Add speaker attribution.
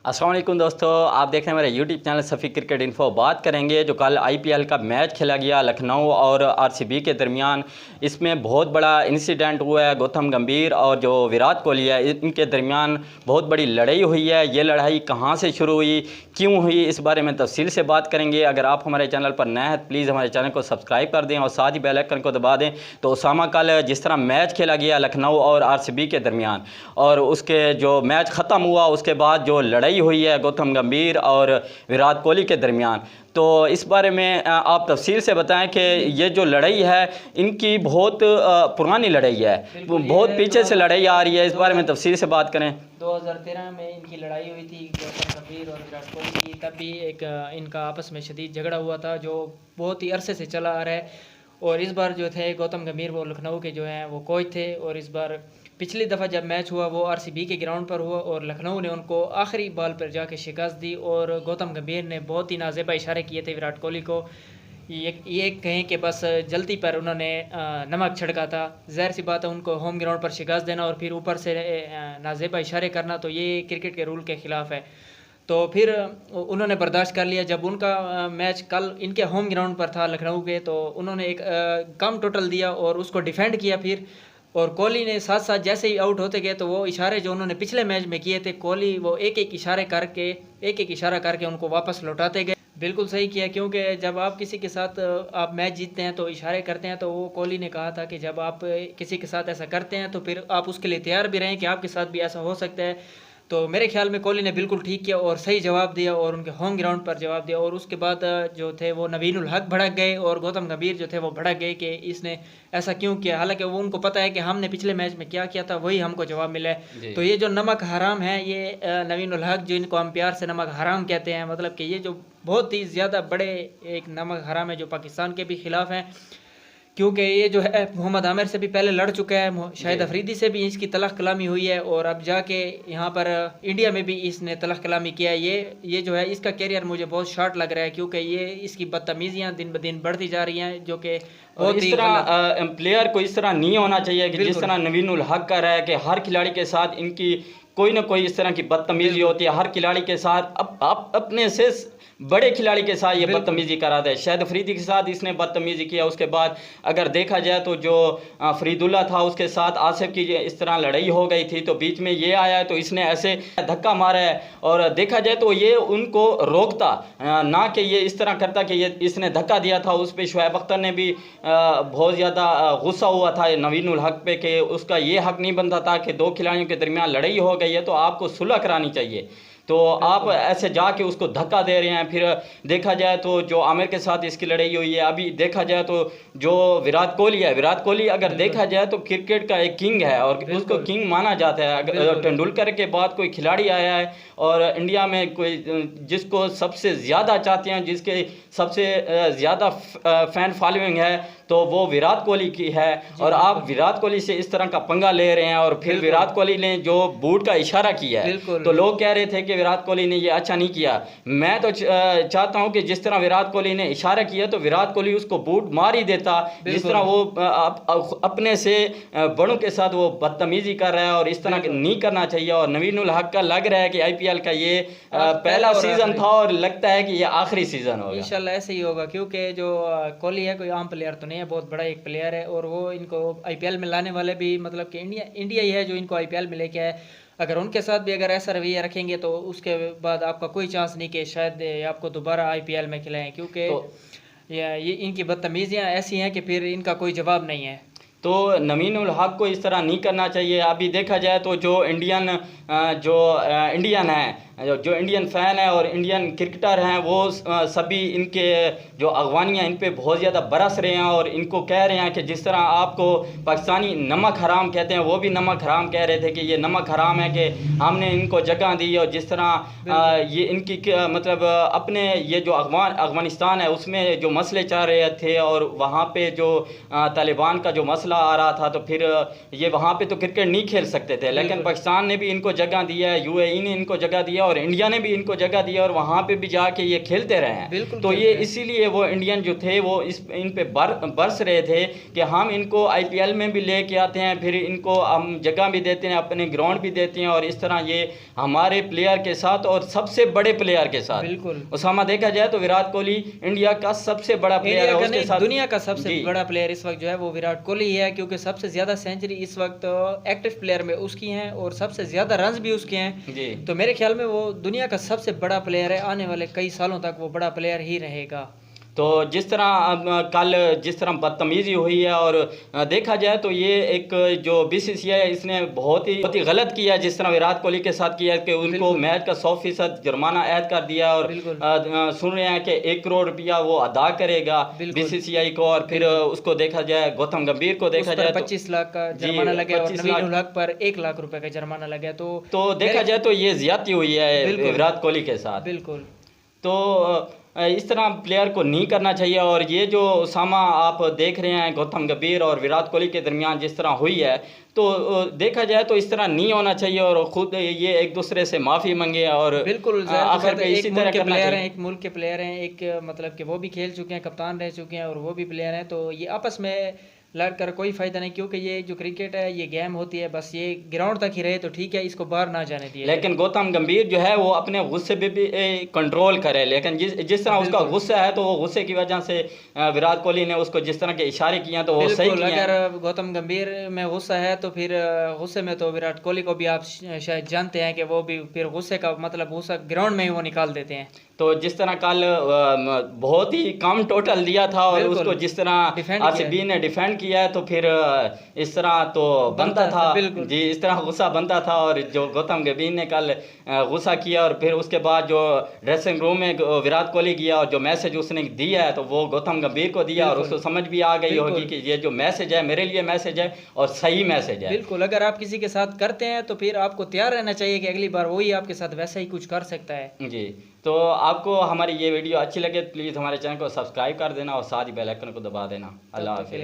Speaker 1: अस्सलाम वालेकुम दोस्तों, आप देख रहे हैं मेरे YouTube channel Safi cricket info. बात करेंगे जो कल आईपीएल का मैच खेला गया लखनऊ और आरसीबी के दरमियान। इसमें बहुत बड़ा इंसिडेंट हुआ है। गौतम गंभीर और जो विराट कोहली है इनके दरमियान बहुत बड़ी लड़ाई हुई है। ये लड़ाई कहाँ से शुरू हुई, क्यों हुई, इस बारे में तफसील से बात करेंगे। अगर आप हमारे चैनल पर नए हैं तो प्लीज़ हमारे चैनल को सब्सक्राइब कर दें और साथ ही बेल आइकन को दबा दें। तो उसामा कल जिस तरह मैच खेला गया लखनऊ और आरसीबी के दरमियान और उसके जो मैच ख़त्म हुआ उसके बाद जो लड़ाई हुई है गौतम गंभीर और विराट कोहली के दरमियान, तो इस बारे में आप तफसील से बताएं कि ये जो लड़ाई है इनकी बहुत पुरानी लड़ाई है, बहुत पीछे से लड़ाई आ रही है। इस बारे में तफसील से बात करें।
Speaker 2: 2013 में इनकी लड़ाई हुई थी गौतम गंभीर और विराट कोहली की। तब भी एक इनका आपस में शदीद झगड़ा हुआ था जो बहुत ही अरसे से चला आ रहा है। और इस बार जो थे गौतम गंभीर वो लखनऊ के जो हैं वो कोच थे। और इस बार पिछली दफ़ा जब मैच हुआ वो आरसीबी के ग्राउंड पर हुआ और लखनऊ ने उनको आखिरी बॉल पर जाके शिकस्त दी। और गौतम गंभीर ने बहुत ही नाज़ेबा इशारे किए थे विराट कोहली को। ये कहें कि बस जल्दी पर उन्होंने नमक छिड़का था। ज़ाहिर सी बात है उनको होम ग्राउंड पर शिकस्त देना और फिर ऊपर से नाज़ेबा इशारे करना, तो ये क्रिकेट के रूल के ख़िलाफ़ है। तो फिर उन्होंने बर्दाश्त कर लिया। जब उनका मैच कल इनके होम ग्राउंड पर था लखनऊ के, तो उन्होंने एक कम टोटल दिया और उसको डिफेंड किया फिर। और कोहली ने साथ साथ जैसे ही आउट होते गए तो वो इशारे जो उन्होंने पिछले मैच में किए थे, कोहली वो एक एक इशारा करके उनको वापस लौटाते गए। बिल्कुल सही किया, क्योंकि जब आप किसी के साथ आप मैच जीतते हैं तो इशारे करते हैं। तो वो कोहली ने कहा था कि जब आप किसी के साथ ऐसा करते हैं तो फिर आप उसके लिए तैयार भी रहें कि आपके साथ भी ऐसा हो सकता है। तो मेरे ख्याल में कोहली ने बिल्कुल ठीक किया और सही जवाब दिया और उनके होम ग्राउंड पर जवाब दिया। और उसके बाद जो थे वो नवीन उल हक भड़क गए और गौतम गंभीर जो थे वो भड़क गए कि इसने ऐसा क्यों किया। हालांकि वो उनको पता है कि हमने पिछले मैच में क्या किया था वही हमको जवाब मिला है। तो ये जो नमक हराम है, ये नवीन उल हक जो इनको हम प्यार से नमक हराम कहते हैं, मतलब कि ये जो बहुत ही ज़्यादा बड़े एक नमक हराम है जो पाकिस्तान के भी ख़िलाफ़ हैं। क्योंकि ये जो है मोहम्मद आमिर से भी पहले लड़ चुका है, शाहिद अफरीदी से भी इसकी तलख कलामी हुई है और अब जाके यहाँ पर इंडिया में भी इसने तलख कलामी किया है। ये जो है इसका कैरियर मुझे बहुत शॉर्ट लग रहा है, क्योंकि ये इसकी बदतमीजियाँ दिन ब दिन बढ़ती जा रही हैं, जो कि बहुत
Speaker 1: इस तरह प्लेयर को इस तरह नहीं होना चाहिए कि जिस तरह नवीन उल हक कर रहा है कि हर खिलाड़ी के साथ इनकी कोई ना कोई इस तरह की बदतमीजी होती है। हर खिलाड़ी के साथ अपने से बड़े खिलाड़ी के साथ ये बदतमीजी कराता है। शाहिद अफरीदी के साथ इसने बदतमीजी किया। उसके बाद अगर देखा जाए तो जो फरीदुल्ला था उसके साथ आसिफ की इस तरह लड़ाई हो गई थी, तो बीच में ये आया तो इसने ऐसे धक्का मारा है। और देखा जाए तो ये उनको रोकता ना कि ये इस तरह करता कि ये इसने धक्का दिया था। उस पर शुएब अख्तर ने भी बहुत ज़्यादा गुस्सा हुआ था नवीन उल हक पे कि उसका ये हक नहीं बनता था कि दो खिलाड़ियों के दरमियान लड़ाई हो गई है तो आपको सुलह करानी चाहिए, तो आप ऐसे जाके उसको धक्का दे रहे हैं। फिर देखा जाए तो जो आमिर के साथ इसकी लड़ाई हुई है। अभी देखा जाए तो जो विराट कोहली है, विराट कोहली अगर देखा जाए तो क्रिकेट का एक किंग है और उसको किंग माना जाता है। अगर तेंदुलकर के बाद कोई खिलाड़ी आया है और इंडिया में कोई जिसको सबसे ज़्यादा चाहते हैं, जिसके सबसे ज़्यादा फ़ैन फॉलोइंग है, तो वो विराट कोहली की है। और आप विराट कोहली से इस तरह का पंगा ले रहे हैं। और फिर विराट कोहली ने जो बूट का इशारा किया है, तो लोग कह रहे थे कि विराट कोहली ने ये अच्छा नहीं किया। मैं तो चाहता हूं कि जिस तरह विराट कोहली ने इशारा किया तो विराट कोहली उसको बूट मार ही देता। जिस तरह वो अपने से बड़ों के साथ वो बदतमीजी कर रहा है और इस तरह नहीं करना चाहिए। और नवीन उल हक का लग रहा है कि आईपीएल का ये पहला सीजन था और लगता है कि ये आखिरी सीजन होगा।
Speaker 2: इंशाल्लाह ऐसे ही होगा, क्योंकि जो कोहली है कोई आम प्लेयर तो नहीं है, बहुत बड़ा एक प्लेयर है। और वो इनको आईपीएल में लाने वाले भी मतलब कि इंडिया ही है जो इनको आईपीएल में लेके आए। अगर उनके साथ भी अगर ऐसा रवैया रखेंगे तो उसके बाद आपका कोई चांस नहीं कि शायद आपको दोबारा आईपीएल में खिलाएं, क्योंकि ये इनकी बदतमीजियाँ ऐसी हैं कि फिर इनका कोई जवाब नहीं है।
Speaker 1: तो नवीन उल हक को इस तरह नहीं करना चाहिए। अभी देखा जाए तो जो इंडियन है, जो इंडियन फ़ैन है और इंडियन क्रिकेटर हैं, वो सभी इनके जो अगवानियाँ इन पे बहुत ज़्यादा बरस रहे हैं और इनको कह रहे हैं कि जिस तरह आपको पाकिस्तानी नमक हराम कहते हैं, वो भी नमक हराम कह रहे थे कि ये नमक हराम है कि हमने इनको जगह दी। और जिस तरह ये इनकी मतलब अपने ये जो अफगानिस्तान है उसमें जो मसले चल रहे थे और वहाँ पे जो तालिबान का जो मसला आ रहा था, तो फिर ये वहाँ पे तो क्रिकेट नहीं खेल सकते थे, लेकिन पाकिस्तान ने भी इनको जगह दी है, यूएई ने इनको जगह दी है और इंडिया ने भी इनको जगह दी और वहाँ पे भी जाके ये खेलते रहे हैं।
Speaker 2: बिल्कुल
Speaker 1: तो ये इसीलिए वो इंडियन जो थे वो इन पे बरस रहे थे कि हम इनको IPL में भी लेके आते हैं, फिर इनको हम जगह भी देते हैं, अपने ग्राउंड भी देते हैं, और इस तरह ये हमारे प्लेयर के साथ और सबसे बड़े प्लेयर के साथ।
Speaker 2: बिल्कुल
Speaker 1: उसामा देखा जाए तो विराट कोहली इंडिया का सबसे बड़ा प्लेयर है, उसके साथ
Speaker 2: दुनिया का सबसे बड़ा प्लेयर इस वक्त जो है वो विराट कोहली है, क्योंकि सबसे ज्यादा सेंचुरी इस वक्त एक्टिव प्लेयर में उसकी हैं और सबसे ज्यादा रन्स भी उसके हैं
Speaker 1: जी।
Speaker 2: तो मेरे ख्याल में वो दुनिया का सबसे बड़ा प्लेयर है, आने वाले कई सालों तक वो बड़ा प्लेयर ही रहेगा।
Speaker 1: तो जिस तरह कल जिस तरह बदतमीजी हुई है, और देखा जाए तो ये एक जो BCCI है इसने बहुत ही गलत किया जिस तरह विराट कोहली के साथ किया कि उनको मैच का 100% जुर्माना ऐड कर दिया, और सुन रहे हैं कि 1 करोड़ रुपया वो अदा करेगा BCCI को, और फिर उसको देखा जाए गौतम गंभीर को देखा जाए
Speaker 2: 25 लाख का जुर्माना लगा और नवीन उल हक पर 1 लाख रुपए का जुर्माना लगा। तो देखा
Speaker 1: जाए तो ये ज्यादती हुई है विराट कोहली के साथ।
Speaker 2: बिल्कुल,
Speaker 1: तो इस तरह प्लेयर को नहीं करना चाहिए। और ये जो उसामा आप देख रहे हैं गौतम गंभीर और विराट कोहली के दरमियान जिस तरह हुई है, तो देखा जाए तो इस तरह नहीं होना चाहिए, और खुद ये एक दूसरे से माफ़ी मांगे, और
Speaker 2: बिल्कुल
Speaker 1: आखिर में इसी तरह करना चाहिए।
Speaker 2: एक मुल्क के प्लेयर हैं, एक मतलब कि वो भी खेल चुके हैं, कप्तान रह चुके हैं और वो भी प्लेयर हैं, तो ये आपस में लड़कर कोई फायदा नहीं, क्योंकि ये जो क्रिकेट है ये गेम होती है, बस ये ग्राउंड तक ही रहे तो ठीक है, इसको बाहर ना जाने दिए।
Speaker 1: लेकिन गौतम गंभीर जो है वो अपने गुस्से पे भी कंट्रोल करे, लेकिन जिस तरह उसका गुस्सा है तो वो गुस्से की वजह से विराट कोहली ने उसको जिस तरह के इशारे किए तो वो सही किए।
Speaker 2: अगर गौतम गंभीर में गुस्सा है तो फिर गुस्से में तो विराट कोहली को भी आप शायद जानते हैं कि वो भी फिर गुस्से का मतलब गुस्सा ग्राउंड में ही वो निकाल देते हैं।
Speaker 1: तो जिस तरह कल बहुत ही कम टोटल दिया था और उसको जिस तरह RCB ने डिफेंड किया है, तो फिर इस तरह तो बनता था जी, इस तरह गुस्सा बनता था। और जो गौतम गंभीर ने कल गुस्सा किया, और फिर उसके बाद जो ड्रेसिंग रूम में विराट कोहली गया और जो मैसेज उसने दिया है तो वो गौतम गंभीर को दिया, और उसको समझ भी आ गई होगी कि ये जो मैसेज है मेरे लिए मैसेज है और सही मैसेज है।
Speaker 2: बिल्कुल, अगर आप किसी के साथ करते हैं तो फिर आपको तैयार रहना चाहिए कि अगली बार वही आपके साथ वैसा ही कुछ कर सकता है।
Speaker 1: जी। तो आपको हमारी ये वीडियो अच्छी लगे प्लीज़ हमारे चैनल को सब्सक्राइब कर देना और साथ ही बेल आइकन को दबा देना। अल्लाह हाफिज़।